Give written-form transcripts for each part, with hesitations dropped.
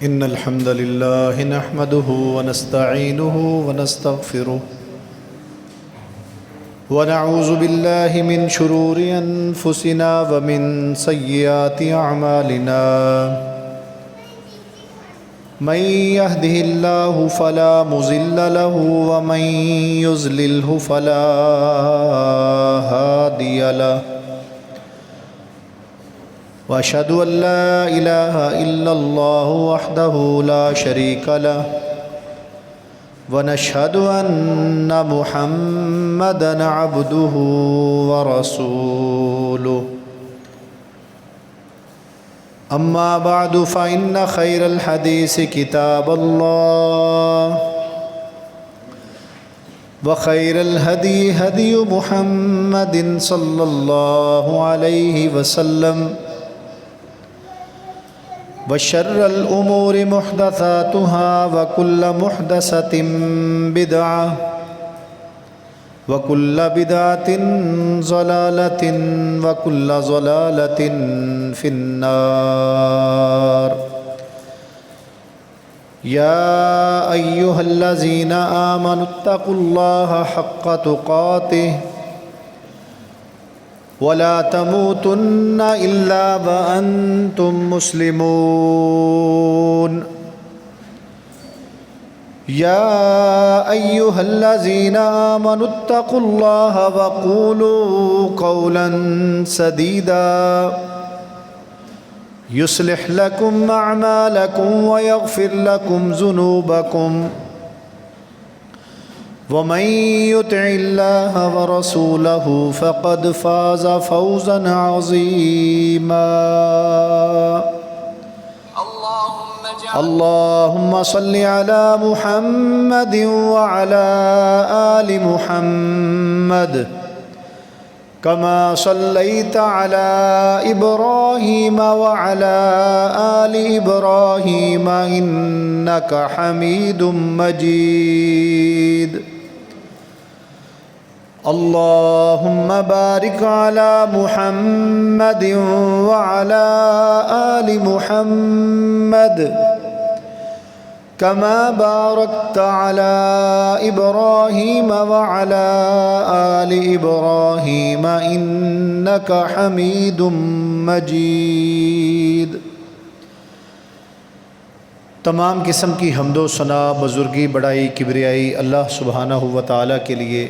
إن الحمد لله نحمده ونستعينه ونستغفره ونعوذ بالله من شرور أنفسنا ومن سيئات أعمالنا من يهده الله فلا مضل له ومن يضلله فلا هادي له وأشهد أن لا إله إلا الله وحده لا شريك له ونشهد أن محمدًا عبده ورسوله أما بعد فإن خير الحديث كتاب الله وخير الهدي هدي محمد صلى الله عليه وسلم وشر الأمور محدثاتها وكل محدثة بدعة وكل بدعة ضلالة وكل ضلالة في النار يا أيها الذين آمنوا اتقوا الله حق تقاته ولا تموتن إلا وأنتم مسلمون يا أيها الذين آمنوا اتقوا الله وقولوا قولا سديدا يصلح لكم أعمالكم ويغفر لكم ذنوبكم ومن يطع الله ورسوله فقد فاز فوزا عظيما اللهم صل على محمد وعلى آل محمد كما صليت على إبراهيم وعلى آل إبراهيم إنك حميد مجيد اللهم بارك على محمد وعلى آل محمد كما باركت على إبراهيم وعلى آل إبراهيم إنك حميد مجيد۔ تمام قسم کی حمد و ثنا، بزرگی، بڑائی، کبریائی اللہ سبحانہ و تعالیٰ کے لیے،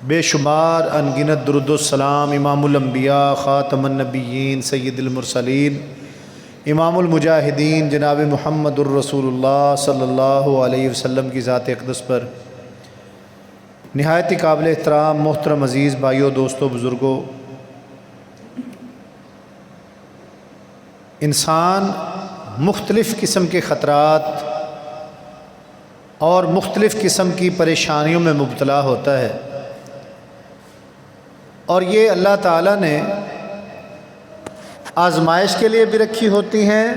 بے شمار انگنت درود و سلام امام الانبیاء خاتم النبیین سید المرسلین امام المجاہدین جناب محمد الرسول اللہ صلی اللہ علیہ وسلم کی ذات اقدس پر۔ نہایت قابل احترام محترم عزیز بھائیوں، دوستوں، بزرگوں، انسان مختلف قسم کے خطرات اور مختلف قسم کی پریشانیوں میں مبتلا ہوتا ہے، اور یہ اللہ تعالیٰ نے آزمائش کے لیے بھی رکھی ہوتی ہیں،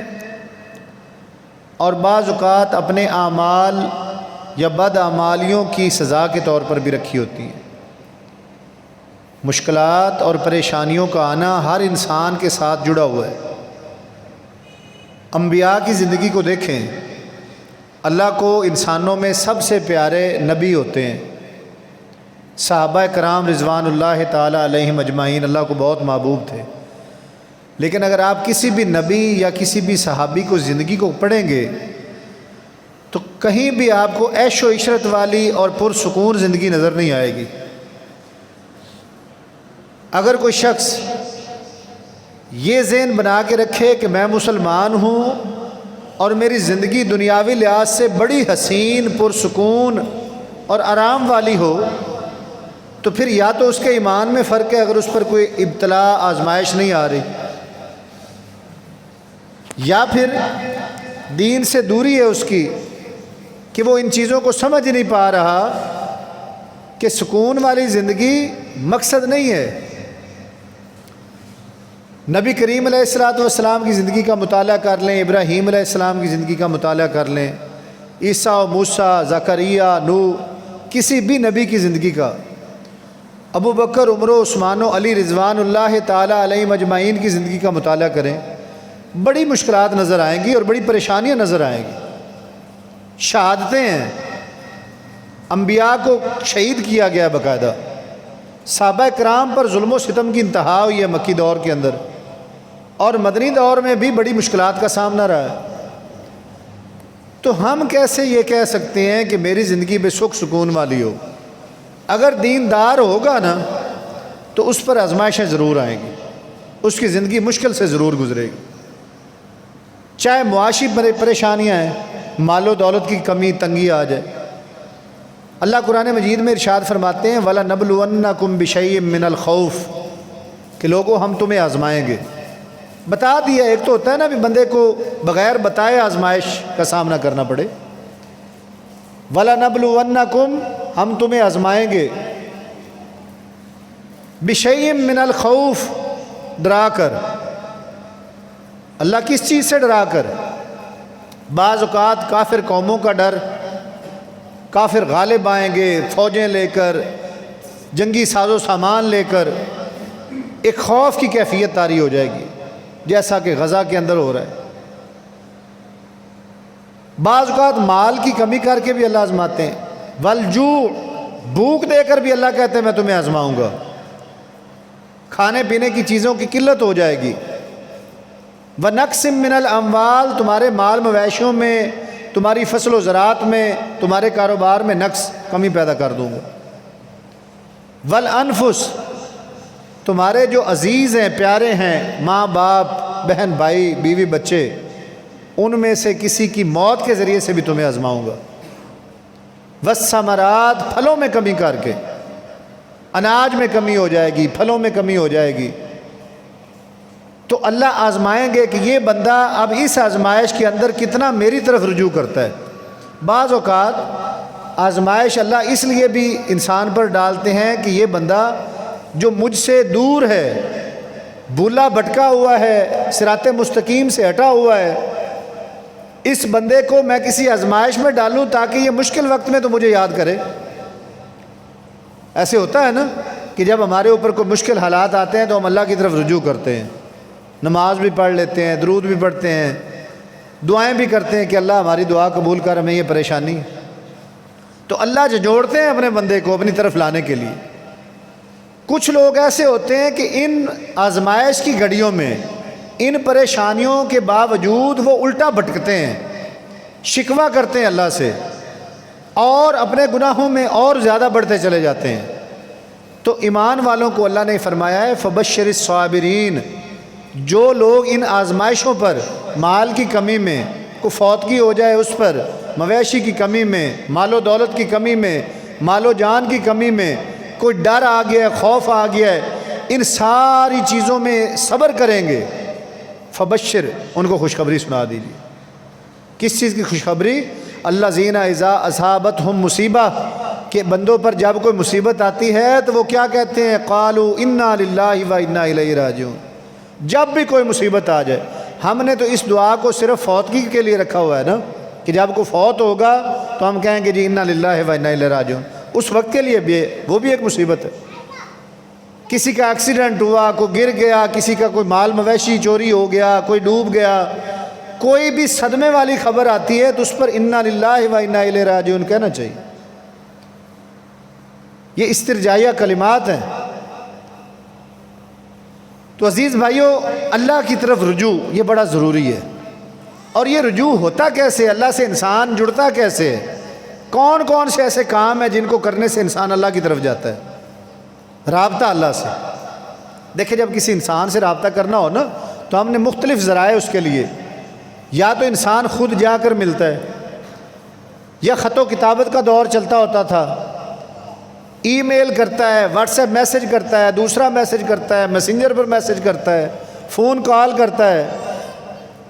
اور بعض اوقات اپنے اعمال یا بد اعمالیوں کی سزا کے طور پر بھی رکھی ہوتی ہیں۔ مشکلات اور پریشانیوں کا آنا ہر انسان کے ساتھ جڑا ہوا ہے۔ انبیاء کی زندگی کو دیکھیں، اللہ کو انسانوں میں سب سے پیارے نبی ہوتے ہیں۔ صحابہ کرام رضوان اللہ تعالیٰ علیہم اجمعین اللہ کو بہت محبوب تھے، لیکن اگر آپ کسی بھی نبی یا کسی بھی صحابی کو زندگی کو پڑھیں گے تو کہیں بھی آپ کو عیش و عشرت والی اور پرسکون زندگی نظر نہیں آئے گی۔ اگر کوئی شخص یہ ذہن بنا کے رکھے کہ میں مسلمان ہوں اور میری زندگی دنیاوی لحاظ سے بڑی حسین، پرسکون اور آرام والی ہو، تو پھر یا تو اس کے ایمان میں فرق ہے اگر اس پر کوئی ابتلا، آزمائش نہیں آ رہی، یا پھر دین سے دوری ہے اس کی کہ وہ ان چیزوں کو سمجھ نہیں پا رہا کہ سکون والی زندگی مقصد نہیں ہے۔ نبی کریم علیہ السلام کی زندگی کا مطالعہ کر لیں، ابراہیم علیہ السلام کی زندگی کا مطالعہ کر لیں، عیسیٰ و موسیٰ، زکریا، نوح، کسی بھی نبی کی زندگی کا، ابو بکر، عمر و عثمان و علی رضوان اللہ تعالیٰ علیہ مجمعین کی زندگی کا مطالعہ کریں، بڑی مشکلات نظر آئیں گی اور بڑی پریشانیاں نظر آئیں گی. شہادتیں ہیں، انبیاء کو شہید کیا گیا باقاعدہ، صحابہ کرام پر ظلم و ستم کی انتہا ہوئی ہے مکی دور کے اندر، اور مدنی دور میں بھی بڑی مشکلات کا سامنا رہا ہے. تو ہم کیسے یہ کہہ سکتے ہیں کہ میری زندگی بے سکھ سکون والی ہو؟ اگر دیندار ہوگا نا تو اس پر آزمائشیں ضرور آئیں گی، اس کی زندگی مشکل سے ضرور گزرے گی، چاہے معاشی پریشانیاں ہیں، مال و دولت کی کمی تنگی آ جائے. اللہ قرآن مجید میں ارشاد فرماتے ہیں وَلَنَبْلُوَنَّكُمْ بِشَيْءٍ مِّنَ الْخَوْفِ، کہ لوگوں ہم تمہیں آزمائیں گے. بتا دیا، ایک تو ہوتا ہے نا بھی بندے کو بغیر بتائے آزمائش کا سامنا کرنا پڑے. وَلَنَبْلُوَنَّكُمْ، ہم تمہیں آزمائیں گے، بِشَيْءٍ مِّنَ الْخَوْفِ، ڈرا کر. اللہ کس چیز سے ڈرا کر؟ بعض اوقات کافر قوموں کا ڈر، کافر غالب آئیں گے فوجیں لے کر، جنگی ساز و سامان لے کر، ایک خوف کی کیفیت طاری ہو جائے گی جیسا کہ غزہ کے اندر ہو رہا ہے. بعض اوقات مال کی کمی کر کے بھی اللہ آزماتے ہیں، والجوع، بھوک دے کر بھی اللہ کہتے ہیں میں تمہیں آزماؤں گا. کھانے پینے کی چیزوں کی قلت ہو جائے گی. وَنَقْصٍ مِّنَ الْأَمْوَالِ، تمہارے مال مویشیوں میں، تمہاری فصل و زراعت میں، تمہارے کاروبار میں نقص، کمی پیدا کر دوں گا. وَالْأَنفُسِ، تمہارے جو عزیز ہیں، پیارے ہیں، ماں باپ، بہن بھائی، بیوی بچے، ان میں سے کسی کی موت کے ذریعے سے بھی تمہیں آزماؤں گا. وَالثَّمَرَاتِ، پھلوں میں کمی کر کے، اناج میں کمی ہو جائے گی، پھلوں میں کمی ہو جائے گی. تو اللہ آزمائیں گے کہ یہ بندہ اب اس آزمائش کے اندر کتنا میری طرف رجوع کرتا ہے. بعض اوقات آزمائش اللہ اس لیے بھی انسان پر ڈالتے ہیں کہ یہ بندہ جو مجھ سے دور ہے، بھولا بھٹکا ہوا ہے، صراط مستقیم سے ہٹا ہوا ہے، اس بندے کو میں کسی آزمائش میں ڈالوں تاکہ یہ مشکل وقت میں تو مجھے یاد کرے. ایسے ہوتا ہے نا کہ جب ہمارے اوپر کوئی مشکل حالات آتے ہیں تو ہم اللہ کی طرف رجوع کرتے ہیں، نماز بھی پڑھ لیتے ہیں، درود بھی پڑھتے ہیں، دعائیں بھی کرتے ہیں کہ اللہ ہماری دعا قبول کر، ہمیں یہ پریشانی. تو اللہ جوڑتے ہیں اپنے بندے کو اپنی طرف لانے کے لیے. کچھ لوگ ایسے ہوتے ہیں کہ ان آزمائش کی گھڑیوں میں، ان پریشانیوں کے باوجود وہ الٹا بھٹکتے ہیں، شکوہ کرتے ہیں اللہ سے، اور اپنے گناہوں میں اور زیادہ بڑھتے چلے جاتے ہیں. تو ایمان والوں کو اللہ نے فرمایا ہے فبشر الصابرین، جو لوگ ان آزمائشوں پر، مال کی کمی میں، کوئی فوتگی ہو جائے اس پر، مویشی کی کمی میں، مال و دولت کی کمی میں، مال و جان کی کمی میں، کوئی ڈر آ گیا ہے، خوف آ گیا ہے، ان ساری چیزوں میں صبر کریں گے، فبشر، ان کو خوشخبری سنا دیجیے. کس چیز کی خوشخبری؟ الذین اذا اصابتہم مصیبہ، کہ بندوں پر جب کوئی مصیبت آتی ہے تو وہ کیا کہتے ہیں؟ قالوا انا للہ و انا الیہ راجعون. جب بھی کوئی مصیبت آ جائے، ہم نے تو اس دعا کو صرف فوتگی کے لیے رکھا ہوا ہے نا، کہ جب کوئی فوت ہوگا تو ہم کہیں گے جی انا للہ و انا الیہ راجعون. اس وقت کے لیے بھی وہ بھی ایک مصیبت ہے. کسی کا ایکسیڈنٹ ہوا، کوئی گر گیا، کسی کا کوئی مال مویشی چوری ہو گیا، کوئی ڈوب گیا، کوئی بھی صدمے والی خبر آتی ہے تو اس پر انا للہ و انا الیہ راجعون کہنا چاہیے. یہ استرجاعیہ کلمات ہیں. تو عزیز بھائیو، اللہ کی طرف رجوع یہ بڑا ضروری ہے. اور یہ رجوع ہوتا کیسے؟ اللہ سے انسان جڑتا کیسے؟ کون کون سے ایسے کام ہیں جن کو کرنے سے انسان اللہ کی طرف جاتا ہے؟ رابطہ اللہ سے. دیکھیں، جب کسی انسان سے رابطہ کرنا ہو نا تو ہم نے مختلف ذرائع اس کے لیے، یا تو انسان خود جا کر ملتا ہے، یا خط و کتابت کا دور چلتا ہوتا تھا، ای میل کرتا ہے، واٹس ایپ میسج کرتا ہے، دوسرا میسج کرتا ہے، میسنجر پر میسج کرتا ہے، فون کال کرتا ہے.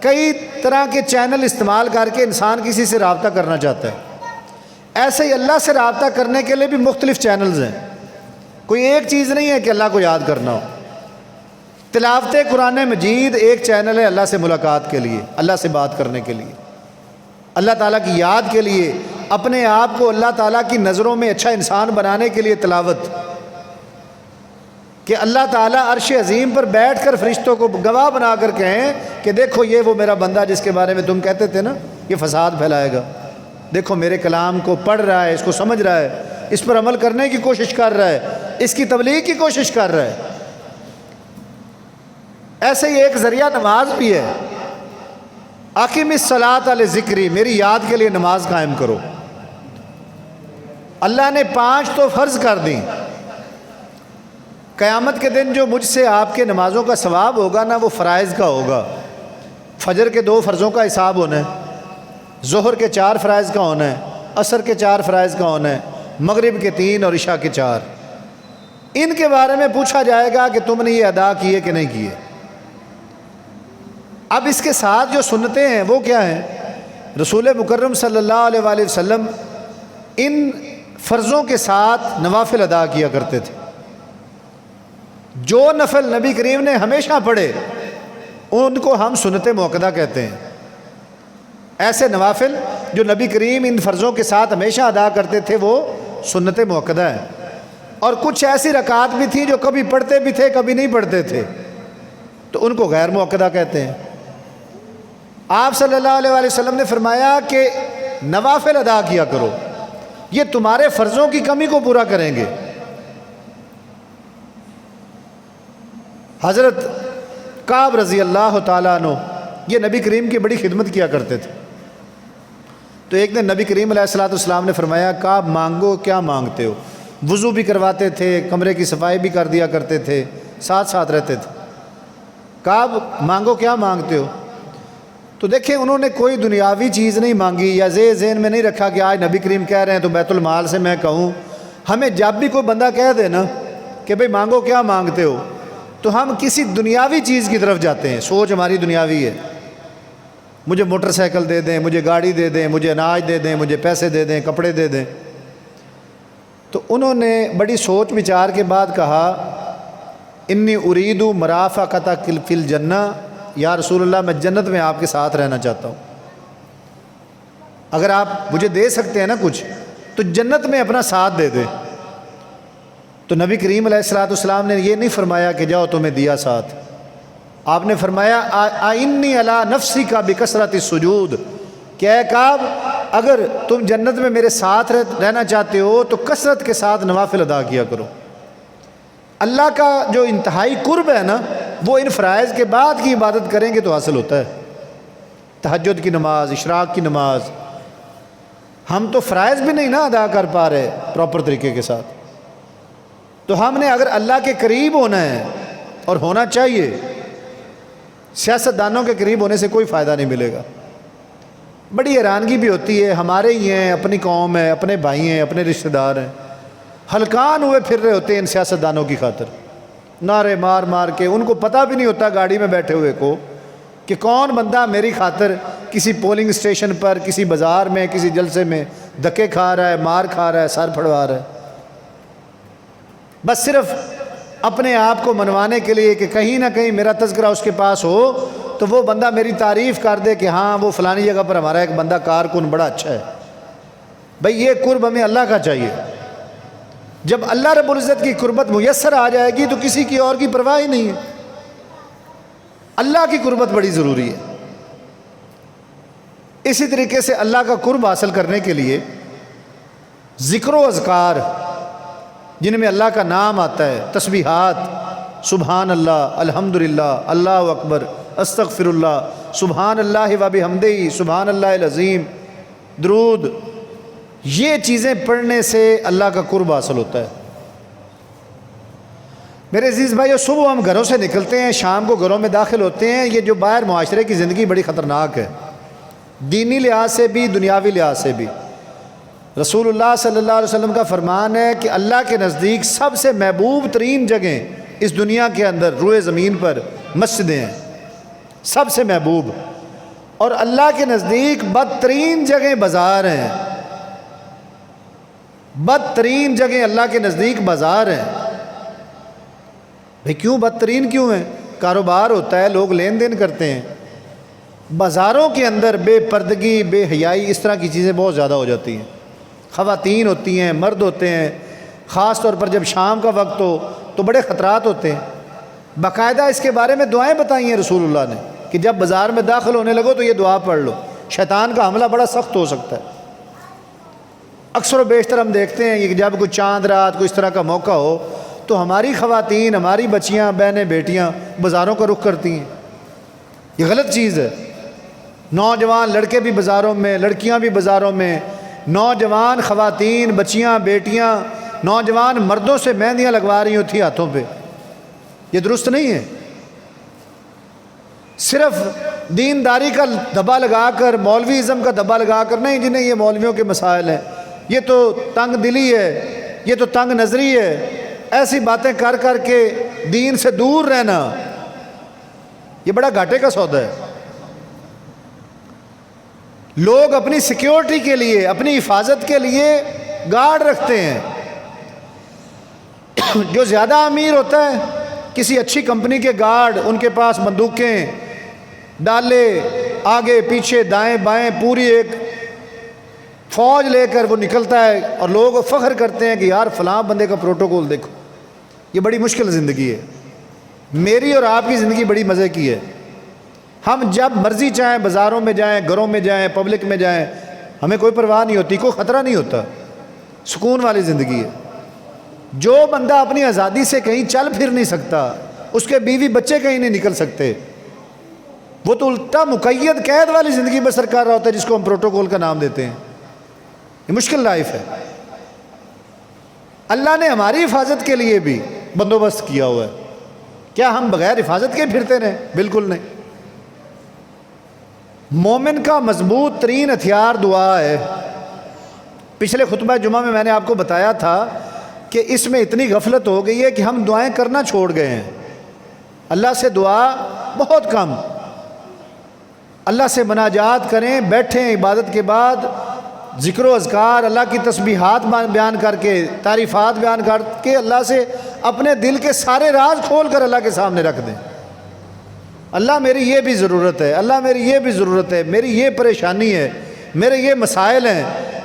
کئی طرح کے چینل استعمال کر کے انسان کسی سے رابطہ کرنا چاہتا ہے. ایسے ہی اللہ سے رابطہ کرنے کے لیے بھی مختلف چینلز ہیں. کوئی ایک چیز نہیں ہے کہ اللہ کو یاد کرنا ہو. تلاوت قرآن مجید ایک چینل ہے اللہ سے ملاقات کے لیے، اللہ سے بات کرنے کے لیے، اللہ تعالیٰ کی یاد کے لیے، اپنے آپ کو اللہ تعالیٰ کی نظروں میں اچھا انسان بنانے کے لیے تلاوت. کہ اللہ تعالیٰ عرش عظیم پر بیٹھ کر فرشتوں کو گواہ بنا کر کہیں کہ دیکھو یہ وہ میرا بندہ جس کے بارے میں تم کہتے تھے نا یہ فساد پھیلائے گا، دیکھو میرے کلام کو پڑھ رہا ہے، اس کو سمجھ رہا ہے، اس پر عمل کرنے کی کوشش کر رہا ہے، اس کی تبلیغ کی کوشش کر رہا ہے۔ ایسے ہی ایک ذریعہ نماز بھی ہے، اقیم الصلاۃ لذکری، میری یاد کے لیے نماز قائم کرو۔ اللہ نے 5 تو فرض کر دیں، قیامت کے دن جو مجھ سے آپ کے نمازوں کا ثواب ہوگا نا وہ فرائض کا ہوگا۔ فجر کے 2 فرضوں کا حساب ہونا ہے، ظہر کے 4 فرائض کا ہونا ہے، عصر کے 4 فرائض کا ہونا ہے، مغرب کے 3 اور عشاء کے 4۔ ان کے بارے میں پوچھا جائے گا کہ تم نے یہ ادا کیے کہ نہیں کیے۔ اب اس کے ساتھ جو سنتیں ہیں وہ کیا ہیں؟ رسول مکرم صلی اللہ علیہ وآلہ وسلم ان فرضوں کے ساتھ نوافل ادا کیا کرتے تھے۔ جو نفل نبی کریم نے ہمیشہ پڑھے ان کو ہم سنت موقدہ کہتے ہیں۔ ایسے نوافل جو نبی کریم ان فرضوں کے ساتھ ہمیشہ ادا کرتے تھے وہ سنت موقدہ ہیں، اور کچھ ایسی رکعات بھی تھیں جو کبھی پڑھتے بھی تھے کبھی نہیں پڑھتے تھے تو ان کو غیر موقدہ کہتے ہیں۔ آپ صلی اللہ علیہ وآلہ وسلم نے فرمایا کہ نوافل ادا کیا کرو، یہ تمہارے فرضوں کی کمی کو پورا کریں گے۔ حضرت کعب رضی اللہ تعالیٰ عنہ یہ نبی کریم کی بڑی خدمت کیا کرتے تھے، تو ایک دن نبی کریم علیہ الصلوۃ والسلام نے فرمایا کعب مانگو کیا مانگتے ہو؟ وضو بھی کرواتے تھے، کمرے کی صفائی بھی کر دیا کرتے تھے، ساتھ ساتھ رہتے تھے۔ کعب مانگو کیا مانگتے ہو؟ تو دیکھیں انہوں نے کوئی دنیاوی چیز نہیں مانگی یا ذہن میں نہیں رکھا کہ آج نبی کریم کہہ رہے ہیں تو بیت المال سے میں کہوں۔ ہمیں جب بھی کوئی بندہ کہہ دے نا کہ بھئی مانگو کیا مانگتے ہو تو ہم کسی دنیاوی چیز کی طرف جاتے ہیں، سوچ ہماری دنیاوی ہے، مجھے موٹر سائیکل دے دیں، مجھے گاڑی دے دیں، مجھے اناج دے دیں، مجھے پیسے دے دیں، کپڑے دے دیں۔ تو انہوں نے بڑی سوچ وچار کے بعد کہا انی ارید مرافقتک فی الجنہ، یا رسول اللہ میں جنت میں آپ کے ساتھ رہنا چاہتا ہوں، اگر آپ مجھے دے سکتے ہیں نا کچھ تو جنت میں اپنا ساتھ دے دیں۔ تو نبی کریم علیہ الصلوۃ والسلام نے یہ نہیں فرمایا کہ جاؤ تمہیں دیا ساتھ، آپ نے فرمایا انی علی نفسی کا بکثرت السجود، کہ اے کعب اگر تم جنت میں میرے ساتھ رہنا چاہتے ہو تو کثرت کے ساتھ نوافل ادا کیا کرو۔ اللہ کا جو انتہائی قرب ہے نا وہ ان فرائض کے بعد کی عبادت کریں گے تو حاصل ہوتا ہے۔ تہجد کی نماز، اشراق کی نماز، ہم تو فرائض بھی نہیں نا ادا کر پا رہے پراپر طریقے کے ساتھ، تو ہم نے اگر اللہ کے قریب ہونا ہے اور ہونا چاہیے، سیاستدانوں کے قریب ہونے سے کوئی فائدہ نہیں ملے گا۔ بڑی حیرانگی بھی ہوتی ہے، ہمارے ہی ہیں، اپنی قوم ہے، اپنے بھائی ہیں، اپنے رشتہ دار ہیں، ہلکان ہوئے پھر رہے ہوتے ہیں ان سیاستدانوں کی خاطر، نعرے مار مار کے، ان کو پتہ بھی نہیں ہوتا گاڑی میں بیٹھے ہوئے کو کہ کون بندہ میری خاطر کسی پولنگ اسٹیشن پر، کسی بازار میں، کسی جلسے میں دھکے کھا رہا ہے، مار کھا رہا ہے، سر پھڑوا رہا ہے، بس صرف اپنے آپ کو منوانے کے لیے کہ کہیں نہ کہیں میرا تذکرہ اس کے پاس ہو تو وہ بندہ میری تعریف کر دے کہ ہاں وہ فلانی جگہ پر ہمارا ایک بندہ کارکن بڑا اچھا ہے۔ بھئی یہ قرب ہمیں اللہ کا چاہیے۔ جب اللہ رب العزت کی قربت میسر آ جائے گی تو کسی کی اور کی پرواہ ہی نہیں ہے، اللہ کی قربت بڑی ضروری ہے۔ اسی طریقے سے اللہ کا قرب حاصل کرنے کے لیے ذکر و اذکار جن میں اللہ کا نام آتا ہے، تسبیحات، سبحان اللہ، الحمدللہ، اللہ اکبر، استغفر اللہ، سبحان اللہ و بحمدہ، سبحان اللہ العظیم، درود، یہ چیزیں پڑھنے سے اللہ کا قرب حاصل ہوتا ہے۔ میرے عزیز بھائیو، صبح ہم گھروں سے نکلتے ہیں، شام کو گھروں میں داخل ہوتے ہیں، یہ جو باہر معاشرے کی زندگی بڑی خطرناک ہے، دینی لحاظ سے بھی، دنیاوی لحاظ سے بھی۔ رسول اللہ صلی اللہ علیہ وسلم کا فرمان ہے کہ اللہ کے نزدیک سب سے محبوب ترین جگہیں اس دنیا کے اندر روئے زمین پر مسجدیں ہیں، سب سے محبوب، اور اللہ کے نزدیک بدترین جگہیں بازار ہیں، بدترین جگہیں اللہ کے نزدیک بازار ہیں۔ بھئی کیوں بدترین کیوں ہیں؟ کاروبار ہوتا ہے، لوگ لین دین کرتے ہیں، بازاروں کے اندر بے پردگی، بے حیائی، اس طرح کی چیزیں بہت زیادہ ہو جاتی ہیں، خواتین ہوتی ہیں، مرد ہوتے ہیں، خاص طور پر جب شام کا وقت ہو تو بڑے خطرات ہوتے ہیں۔ باقاعدہ اس کے بارے میں دعائیں بتائی ہیں رسول اللہ نے کہ جب بازار میں داخل ہونے لگو تو یہ دعا پڑھ لو، شیطان کا حملہ بڑا سخت ہو سکتا ہے۔ اکثر و بیشتر ہم دیکھتے ہیں کہ جب کوئی چاند رات کوئی اس طرح کا موقع ہو تو ہماری خواتین، ہماری بچیاں، بہنیں، بیٹیاں بازاروں کا رخ کرتی ہیں۔ یہ غلط چیز ہے۔ نوجوان لڑکے بھی بازاروں میں، لڑکیاں بھی بازاروں میں، نوجوان خواتین، بچیاں، بیٹیاں نوجوان مردوں سے مہندیاں لگوا رہی ہوتی ہاتھوں پہ، یہ درست نہیں ہے۔ صرف دینداری کا دھبا لگا کر، مولوی ازم کا دھبا لگا کر نہیں، جنہیں یہ مولویوں کے مسائل ہیں، یہ تو تنگ دلی ہے، یہ تو تنگ نظری ہے، ایسی باتیں کر کر کے دین سے دور رہنا، یہ بڑا گھاٹے کا سودا ہے۔ لوگ اپنی سیکیورٹی کے لیے، اپنی حفاظت کے لیے گارڈ رکھتے ہیں۔ جو زیادہ امیر ہوتا ہے، کسی اچھی کمپنی کے گارڈ، ان کے پاس بندوقیں، ڈالے، آگے پیچھے دائیں بائیں پوری ایک فوج لے کر وہ نکلتا ہے، اور لوگ فخر کرتے ہیں کہ یار فلاں بندے کا پروٹوکول دیکھو۔ یہ بڑی مشکل زندگی ہے۔ میری اور آپ کی زندگی بڑی مزے کی ہے۔ ہم جب مرضی چاہیں بازاروں میں جائیں، گھروں میں جائیں، پبلک میں جائیں، ہمیں کوئی پرواہ نہیں ہوتی، کوئی خطرہ نہیں ہوتا، سکون والی زندگی ہے۔ جو بندہ اپنی آزادی سے کہیں چل پھر نہیں سکتا، اس کے بیوی بچے کہیں نہیں نکل سکتے، وہ تو الٹا مقید قید والی زندگی بسر کر رہا ہوتا ہے، جس کو ہم پروٹوکول کا نام دیتے ہیں۔ یہ مشکل لائف ہے۔ اللہ نے ہماری حفاظت کے لیے بھی بندوبست کیا ہوا ہے۔ کیا ہم بغیر حفاظت کے پھرتے رہیں؟ بالکل نہیں۔ مومن کا مضبوط ترین ہتھیار دعا ہے۔ پچھلے خطبہ جمعہ میں نے آپ کو بتایا تھا کہ اس میں اتنی غفلت ہو گئی ہے کہ ہم دعائیں کرنا چھوڑ گئے ہیں۔ اللہ سے دعا بہت کم۔ اللہ سے مناجات کریں، بیٹھیں عبادت کے بعد ذکر و اذکار، اللہ کی تسبیحات بیان کر کے، تعریفات بیان کر کے اللہ سے اپنے دل کے سارے راز کھول کر اللہ کے سامنے رکھ دیں۔ اللہ میری یہ بھی ضرورت ہے، اللہ میری یہ بھی ضرورت ہے، میری یہ پریشانی ہے، میرے یہ مسائل ہیں،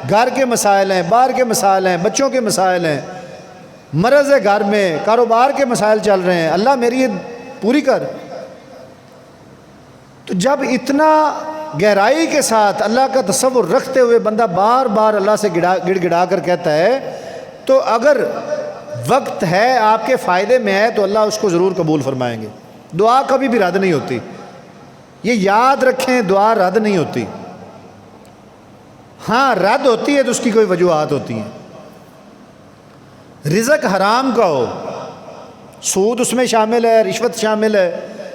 گھر کے مسائل ہیں، باہر کے مسائل ہیں، بچوں کے مسائل ہیں، مرض ہے گھر میں، کاروبار کے مسائل چل رہے ہیں، اللہ میری یہ پوری کر۔ تو جب اتنا گہرائی کے ساتھ اللہ کا تصور رکھتے ہوئے بندہ بار بار اللہ سے گڑ گڑا کر کہتا ہے، تو اگر وقت ہے آپ کے فائدے میں ہے تو اللہ اس کو ضرور قبول فرمائیں گے۔ دعا کبھی بھی رد نہیں ہوتی، یہ یاد رکھیں، دعا رد نہیں ہوتی۔ ہاں رد ہوتی ہے تو اس کی کوئی وجوہات ہوتی ہیں۔ رزق حرام کا ہو، سود اس میں شامل ہے، رشوت شامل ہے،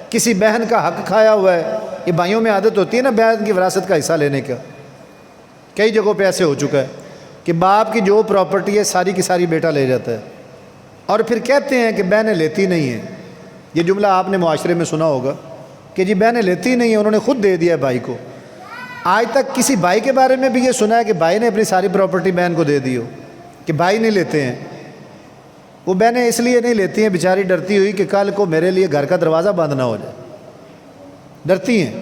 کسی بہن کا حق کھایا ہوا ہے۔ یہ بھائیوں میں عادت ہوتی ہے نا بہن کی وراثت کا حصہ لینے کا، کئی جگہوں پہ ایسے ہو چکا ہے کہ باپ کی جو پراپرٹی ہے ساری کی ساری بیٹا لے جاتا ہے، اور پھر کہتے ہیں کہ بہنیں لیتی نہیں ہیں۔ یہ جملہ آپ نے معاشرے میں سنا ہوگا کہ جی بہنیں لیتی نہیں ہیں، انہوں نے خود دے دیا ہے بھائی کو۔ آج تک کسی بھائی کے بارے میں بھی یہ سنا ہے کہ بھائی نے اپنی ساری پراپرٹی بہن کو دے دی ہو، کہ بھائی نہیں لیتے ہیں۔ وہ بہنیں اس لیے نہیں لیتی ہیں بیچاری ڈرتی ہوئی کہ کل کو میرے لیے گھر کا دروازہ بند نہ ہو جائے، ڈرتی ہیں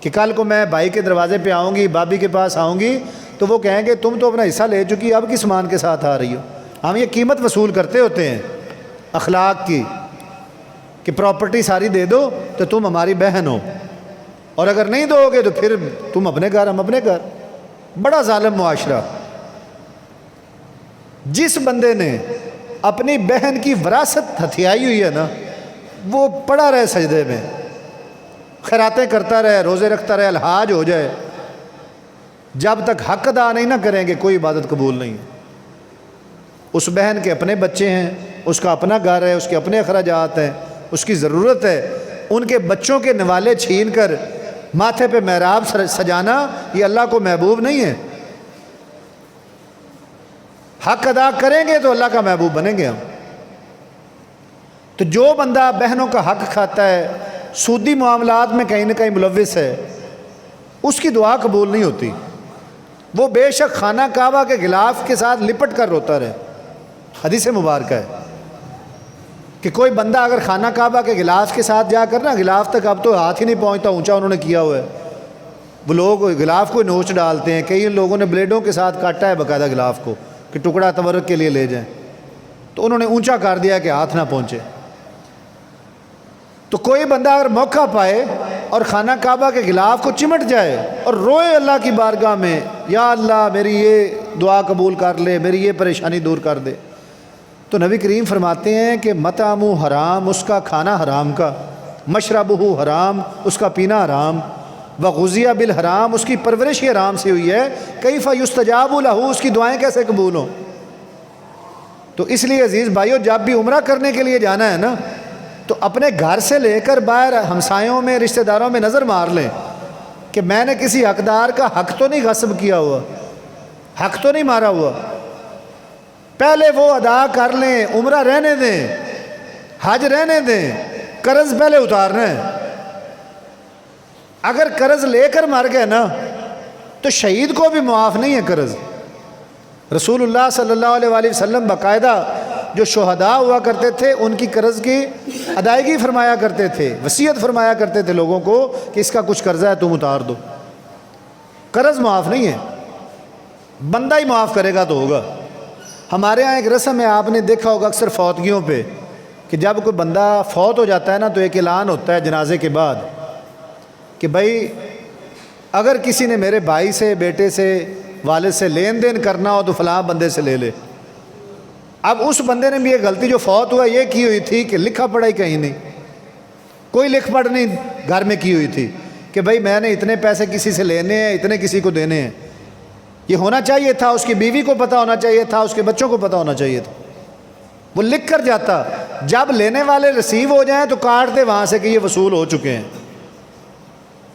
کہ کل کو میں بھائی کے دروازے پہ آؤں گی، بابی کے پاس آؤں گی تو وہ کہیں گے تم تو اپنا حصہ لے چکی، اب کس مان کے ساتھ آ رہی ہو۔ ہم یہ قیمت وصول کرتے ہوتے ہیں اخلاق کی کہ پراپرٹی ساری دے دو تو تم ہماری بہن ہو، اور اگر نہیں دو گے تو پھر تم اپنے گھر ہم اپنے گھر۔ بڑا ظالم معاشرہ۔ جس بندے نے اپنی بہن کی وراثت ہتھیائی ہوئی ہے نا، وہ پڑا رہے سجدے میں، خیراتیں کرتا رہے، روزے رکھتا رہے، الحاج ہو جائے، جب تک حق ادا نہیں نہ کریں گے کوئی عبادت قبول نہیں۔ اس بہن کے اپنے بچے ہیں، اس کا اپنا گھر ہے، اس کے اپنے اخراجات ہیں، اس کی ضرورت ہے۔ ان کے بچوں کے نوالے چھین کر ماتھے پہ محراب سجانا یہ اللہ کو محبوب نہیں ہے۔ حق ادا کریں گے تو اللہ کا محبوب بنیں گے ہم۔ تو جو بندہ بہنوں کا حق کھاتا ہے، سودی معاملات میں کہیں نہ کہیں ملوث ہے، اس کی دعا قبول نہیں ہوتی۔ وہ بے شک خانہ کعبہ کے غلاف کے ساتھ لپٹ کر روتا رہے۔ حدیث مبارکہ ہے کہ کوئی بندہ اگر خانہ کعبہ کے غلاف کے ساتھ جا کر نا، غلاف تک اب تو ہاتھ ہی نہیں پہنچتا، اونچا انہوں نے کیا ہوا ہے، وہ لوگ غلاف کو نوچ ڈالتے ہیں، کئی لوگوں نے بلیڈوں کے ساتھ کاٹا ہے باقاعدہ غلاف کو کہ ٹکڑا تبرک کے لیے لے جائیں۔ تو انہوں نے اونچا کر دیا کہ ہاتھ نہ پہنچے۔ تو کوئی بندہ اگر موقع پائے اور خانہ کعبہ کے غلاف کو چمٹ جائے اور روئے اللہ کی بارگاہ میں، یا اللہ میری یہ دعا قبول کر لے، میری یہ پریشانی دور کر دے، تو نبی کریم فرماتے ہیں کہ مطعمہ حرام، اس کا کھانا حرام کا، مشربہ حرام، اس کا پینا حرام، وغذی بالحرام، اس کی پرورش ہی حرام سے ہوئی ہے، کیف یستجاب لہ، اس کی دعائیں کیسے قبول ہوں؟ تو اس لیے عزیز بھائیو، جب بھی عمرہ کرنے کے لیے جانا ہے نا، تو اپنے گھر سے لے کر باہر ہمسایوں میں، رشتہ داروں میں نظر مار لیں کہ میں نے کسی حقدار کا حق تو نہیں غصب کیا ہوا، حق تو نہیں مارا ہوا۔ پہلے وہ ادا کر لیں، عمرہ رہنے دیں، حج رہنے دیں، قرض پہلے اتارنا ہے۔ اگر قرض لے کر مر گئے نا تو شہید کو بھی معاف نہیں ہے قرض۔ رسول اللہ صلی اللہ علیہ وآلہ وسلم باقاعدہ جو شہداء ہوا کرتے تھے ان کی قرض کی ادائیگی فرمایا کرتے تھے، وصیت فرمایا کرتے تھے لوگوں کو کہ اس کا کچھ قرضہ ہے تم اتار دو۔ قرض معاف نہیں ہے، بندہ ہی معاف کرے گا تو ہوگا۔ ہمارے ہاں ایک رسم ہے، آپ نے دیکھا ہوگا اکثر فوتگیوں پہ، کہ جب کوئی بندہ فوت ہو جاتا ہے نا تو ایک اعلان ہوتا ہے جنازے کے بعد کہ بھائی اگر کسی نے میرے بھائی سے، بیٹے سے، والد سے لین دین کرنا ہو تو فلاں بندے سے لے لے۔ اب اس بندے نے بھی یہ غلطی جو فوت ہوا یہ کی ہوئی تھی کہ لکھا پڑھائی کہیں نہیں، کوئی لکھ پڑھ نہیں گھر میں کی ہوئی تھی کہ بھائی میں نے اتنے پیسے کسی سے لینے ہیں، اتنے کسی کو دینے ہیں۔ یہ ہونا چاہیے تھا، اس کی بیوی کو پتہ ہونا چاہیے تھا، اس کے بچوں کو پتہ ہونا چاہیے تھا، وہ لکھ کر جاتا۔ جب لینے والے ریسیو ہو جائیں تو کاٹ دے وہاں سے کہ یہ وصول ہو چکے ہیں۔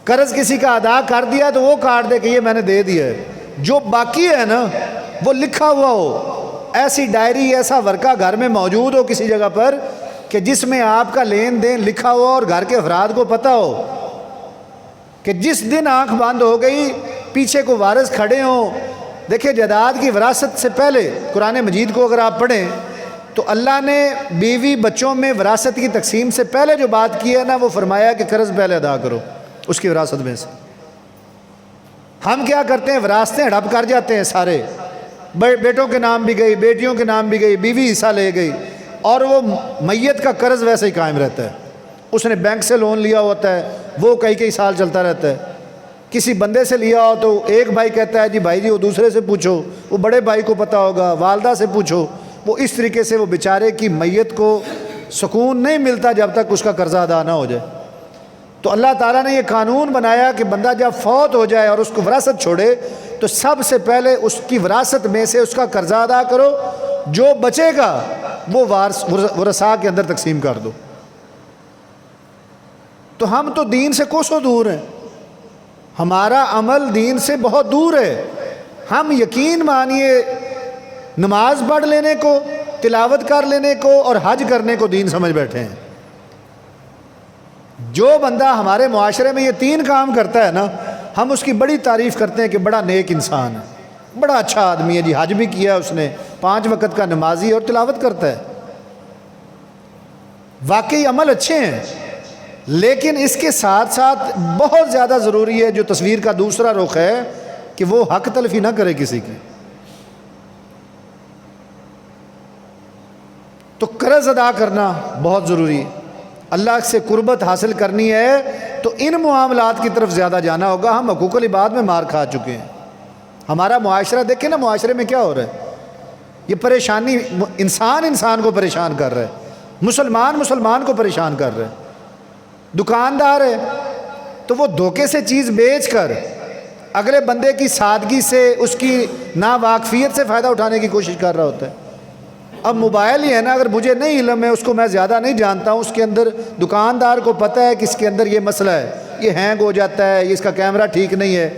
قرض کسی کا ادا کر دیا تو وہ کاٹ دے کہ یہ میں نے دے دیا ہے۔ جو باقی ہے نا وہ لکھا ہوا ہو، ایسی ڈائری، ایسا ورقہ گھر میں موجود ہو کسی جگہ پر کہ جس میں آپ کا لین دین لکھا ہوا اور گھر کے افراد کو پتہ ہو کہ جس دن آنکھ بند ہو گئی پیچھے کو وارث کھڑے ہوں۔ دیکھیں جائیداد کی وراثت سے پہلے قرآن مجید کو اگر آپ پڑھیں تو اللہ نے بیوی بچوں میں وراثت کی تقسیم سے پہلے جو بات کی ہے نا وہ فرمایا کہ قرض پہلے ادا کرو اس کی وراثت میں سے۔ ہم کیا کرتے ہیں، وراثتیں ہڑپ کر جاتے ہیں سارے، بیٹوں کے نام بھی گئی، بیٹیوں کے نام بھی گئی، بیوی حصہ لے گئی، اور وہ میت کا قرض ویسے ہی قائم رہتا ہے۔ اس نے بینک سے لون لیا ہوتا ہے، وہ کئی سال چلتا رہتا ہے۔ کسی بندے سے لیا ہو تو ایک بھائی کہتا ہے جی بھائی جی وہ دوسرے سے پوچھو، وہ بڑے بھائی کو پتہ ہوگا، والدہ سے پوچھو۔ وہ اس طریقے سے وہ بیچارے کی میت کو سکون نہیں ملتا جب تک اس کا قرضہ ادا نہ ہو جائے۔ تو اللہ تعالیٰ نے یہ قانون بنایا کہ بندہ جب فوت ہو جائے اور اس کو وراثت چھوڑے تو سب سے پہلے اس کی وراثت میں سے اس کا قرضہ ادا کرو، جو بچے گا وہ ورثاء کے اندر تقسیم کر دو۔ تو ہم تو دین سے کوسوں دور ہیں، ہمارا عمل دین سے بہت دور ہے۔ ہم یقین مانیے نماز پڑھ لینے کو، تلاوت کر لینے کو اور حج کرنے کو دین سمجھ بیٹھے ہیں۔ جو بندہ ہمارے معاشرے میں یہ تین کام کرتا ہے نا ہم اس کی بڑی تعریف کرتے ہیں کہ بڑا نیک انسان ہے، بڑا اچھا آدمی ہے جی، حج بھی کیا اس نے، 5 وقت کا نمازی اور تلاوت کرتا ہے۔ واقعی عمل اچھے ہیں، لیکن اس کے ساتھ ساتھ بہت زیادہ ضروری ہے جو تصویر کا دوسرا رخ ہے کہ وہ حق تلفی نہ کرے کسی کی۔ تو قرض ادا کرنا بہت ضروری ہے۔ اللہ سے قربت حاصل کرنی ہے تو ان معاملات کی طرف زیادہ جانا ہوگا۔ ہم حقوق العباد میں مار کھا چکے ہیں۔ ہمارا معاشرہ دیکھیں نا، معاشرے میں کیا ہو رہا ہے، یہ پریشانی انسان کو پریشان کر رہا ہے، مسلمان کو پریشان کر رہا ہے۔ دکاندار ہے تو وہ دھوکے سے چیز بیچ کر اگلے بندے کی سادگی سے، اس کی ناواقفیت سے فائدہ اٹھانے کی کوشش کر رہا ہوتا ہے۔ اب موبائل ہی ہے نا، اگر مجھے نہیں علم ہے، اس کو میں زیادہ نہیں جانتا ہوں، اس کے اندر دکاندار کو پتہ ہے کہ اس کے اندر یہ مسئلہ ہے، یہ ہینگ ہو جاتا ہے، یہ اس کا کیمرہ ٹھیک نہیں ہے۔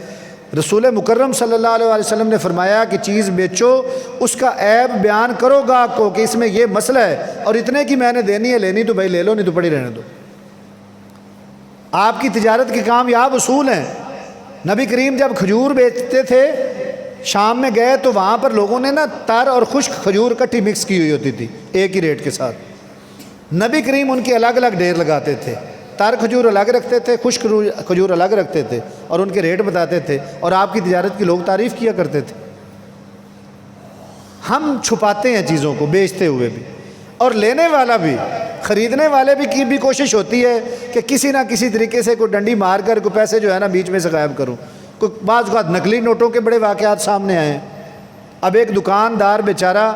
رسول مکرم صلی اللہ علیہ وسلم نے فرمایا کہ چیز بیچو، اس کا عیب بیان کرو گاہک کو کہ اس میں یہ مسئلہ ہے اور اتنے کی میں نے دینی ہے، لینی تو بھائی لے لو، نہیں تو پڑی رہنے دو۔ آپ کی تجارت کے کامیاب اصول ہیں۔ نبی کریم جب کھجور بیچتے تھے، شام میں گئے تو وہاں پر لوگوں نے نا تر اور خشک کھجور کٹھی مکس کی ہوئی ہوتی تھی ایک ہی ریٹ کے ساتھ۔ نبی کریم ان کے الگ الگ ڈھیر لگاتے تھے، تر کھجور الگ رکھتے تھے، خشک کھجور الگ رکھتے تھے اور ان کے ریٹ بتاتے تھے، اور آپ کی تجارت کی لوگ تعریف کیا کرتے تھے۔ ہم چھپاتے ہیں چیزوں کو بیچتے ہوئے بھی، اور لینے والا بھی، خریدنے والے بھی کی بھی کوشش ہوتی ہے کہ کسی نہ کسی طریقے سے کوئی ڈنڈی مار کر کوئی پیسے جو ہے نا بیچ میں سے غائب کروں۔ کوئی بعض اوقات نقلی نوٹوں کے بڑے واقعات سامنے آئے ہیں۔ اب ایک دکاندار بیچارہ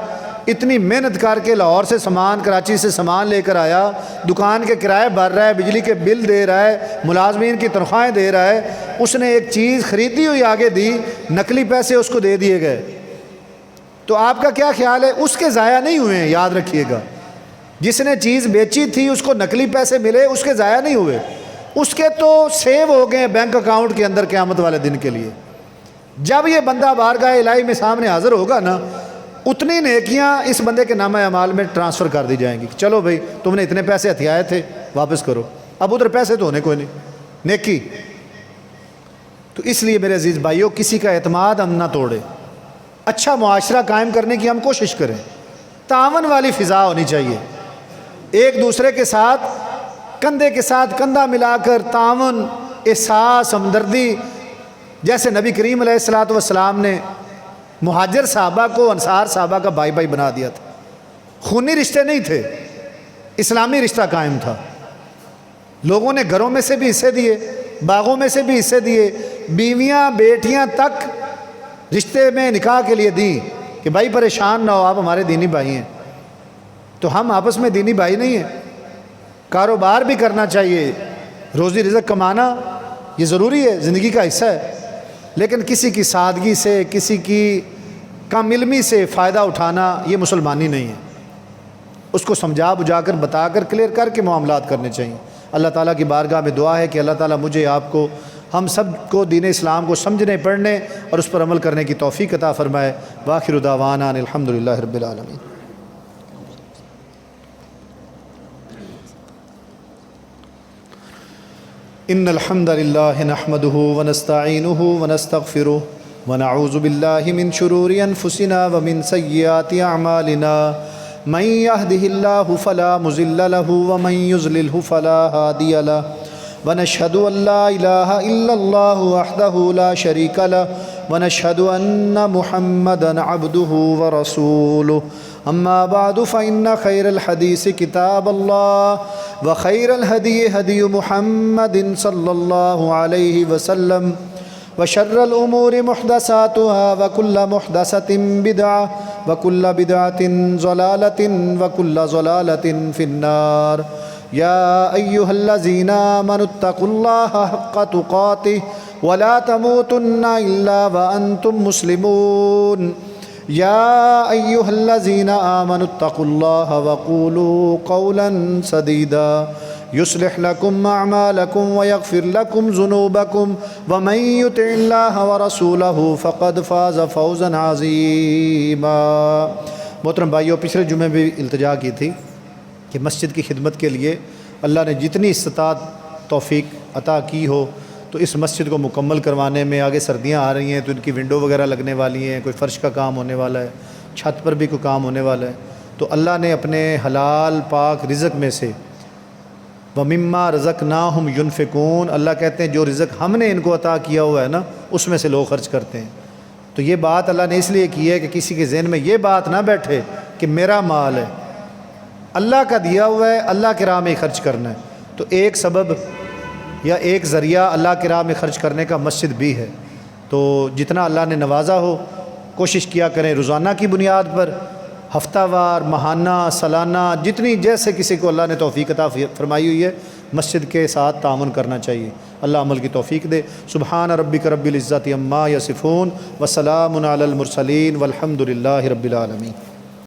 اتنی محنت کر کے لاہور سے سامان، کراچی سے سامان لے کر آیا، دکان کے کرائے بھر رہا ہے، بجلی کے بل دے رہا ہے، ملازمین کی تنخواہیں دے رہا ہے، اس نے ایک چیز خریدی ہوئی آگے دی، نقلی پیسے اس کو دے دیے گئے۔ تو آپ کا کیا خیال ہے؟ اس کے ضائع نہیں ہوئے ہیں، یاد رکھیے گا۔ جس نے چیز بیچی تھی اس کو نقلی پیسے ملے، اس کے ضائع نہیں ہوئے، اس کے تو سیو ہو گئے بینک اکاؤنٹ کے اندر قیامت والے دن کے لیے۔ جب یہ بندہ بارگاہ الہی میں سامنے حاضر ہوگا نا، اتنی نیکیاں اس بندے کے نامہ اعمال میں ٹرانسفر کر دی جائیں گی۔ چلو بھائی، تم نے اتنے پیسے ہتھیائے تھے، واپس کرو۔ اب ادھر پیسے تو ہونے کوئی نہیں، نیکی۔ تو اس لیے میرے عزیز بھائیوں، کسی کا اعتماد ہم نہ توڑے، اچھا معاشرہ قائم کرنے کی ہم کوشش کریں، تعاون والی فضا ہونی چاہیے، ایک دوسرے کے ساتھ کندھے کے ساتھ کندھا ملا کر تعاون، احساس، ہمدردی۔ جیسے نبی کریم علیہ الصلوۃ والسلام نے مہاجر صحابہ کو انصار صحابہ کا بھائی بھائی بنا دیا تھا، خونی رشتے نہیں تھے، اسلامی رشتہ قائم تھا۔ لوگوں نے گھروں میں سے بھی حصے دیے، باغوں میں سے بھی حصے دیے، بیویاں بیٹیاں تک رشتے میں نکاح کے لیے دیں کہ بھائی پریشان نہ ہو، آپ ہمارے دینی بھائی ہیں۔ تو ہم آپس میں دینی بھائی نہیں ہیں؟ کاروبار بھی کرنا چاہیے، روزی رزق کمانا یہ ضروری ہے، زندگی کا حصہ ہے، لیکن کسی کی سادگی سے، کسی کی کم علمی سے فائدہ اٹھانا یہ مسلمانی نہیں ہے۔ اس کو سمجھا بجھا کر، بتا کر، کلیئر کر کے معاملات کرنے چاہیے۔ اللہ تعالیٰ کی بارگاہ میں دعا ہے کہ اللہ تعالیٰ مجھے، آپ کو، ہم سب کو دین اسلام کو سمجھنے، پڑھنے اور اس پر عمل کرنے کی توفیق عطا فرمائے۔ وآخر دعوانا ان الحمدللہ رب العالمین۔ ان الحمد للہ نحمده ونستعینه ونستغفره ونعوذ باللہ من شرور انفسنا ومن سیئات اعمالنا، من يهده الله فلا مضل له ومن يضلل فلا هادي له، ونشهد ان لا اله الا الله وحده لا شريك له، ونشهد ان محمدا عبده ورسوله۔ اما بعد فإن خير الحديث كتاب الله وخير الهدي هدي محمد صلى الله عليه وسلم، وشر الأمور محدثاتها وكل محدثة بدعة وكل بدعة ضلالة وكل ضلالة في النار۔ يا أيها الذين آمنوا اتقوا الله حق تقاته ولا تموتن إلا وأنتم مسلمون۔ يا أيها الذين آمنوا اتقوا الله وقولوا قولا سديدا يصلح لكم أعمالكم ويغفر لكم ذنوبكم ومن يطع الله ورسوله فقد فاز فوزا عظيما۔ محترم بھائیو، پچھلے جمعے بھی التجا کی تھی کہ مسجد کی خدمت کے لیے اللہ نے جتنی استطاعت توفیق عطا کی ہو تو اس مسجد کو مکمل کروانے میں، آگے سردیاں آ رہی ہیں تو ان کی ونڈو وغیرہ لگنے والی ہیں، کوئی فرش کا کام ہونے والا ہے، چھت پر بھی کوئی کام ہونے والا ہے، تو اللہ نے اپنے حلال پاک رزق میں سے وَمِمَّا رَزَقْنَاهُمْ يُنْفِقُونَ، اللہ کہتے ہیں جو رزق ہم نے ان کو عطا کیا ہوا ہے نا، اس میں سے لوگ خرچ کرتے ہیں۔ تو یہ بات اللہ نے اس لیے کی ہے کہ کسی کے ذہن میں یہ بات نہ بیٹھے کہ میرا مال ہے، اللہ کا دیا ہوا ہے، اللہ کی راہ میں خرچ کرنا ہے۔ تو ایک سبب یا ایک ذریعہ اللہ کی راہ میں خرچ کرنے کا مسجد بھی ہے۔ تو جتنا اللہ نے نوازا ہو کوشش کیا کریں، روزانہ کی بنیاد پر، ہفتہ وار، ماہانہ، سالانہ، جتنی جیسے کسی کو اللہ نے توفیق عطا فرمائی ہوئی ہے مسجد کے ساتھ تعاون کرنا چاہیے۔ اللہ عمل کی توفیق دے۔ سبحان ربک رب العزت عما یصفون وسلام علی المرسلین والحمد للہ رب العالمین۔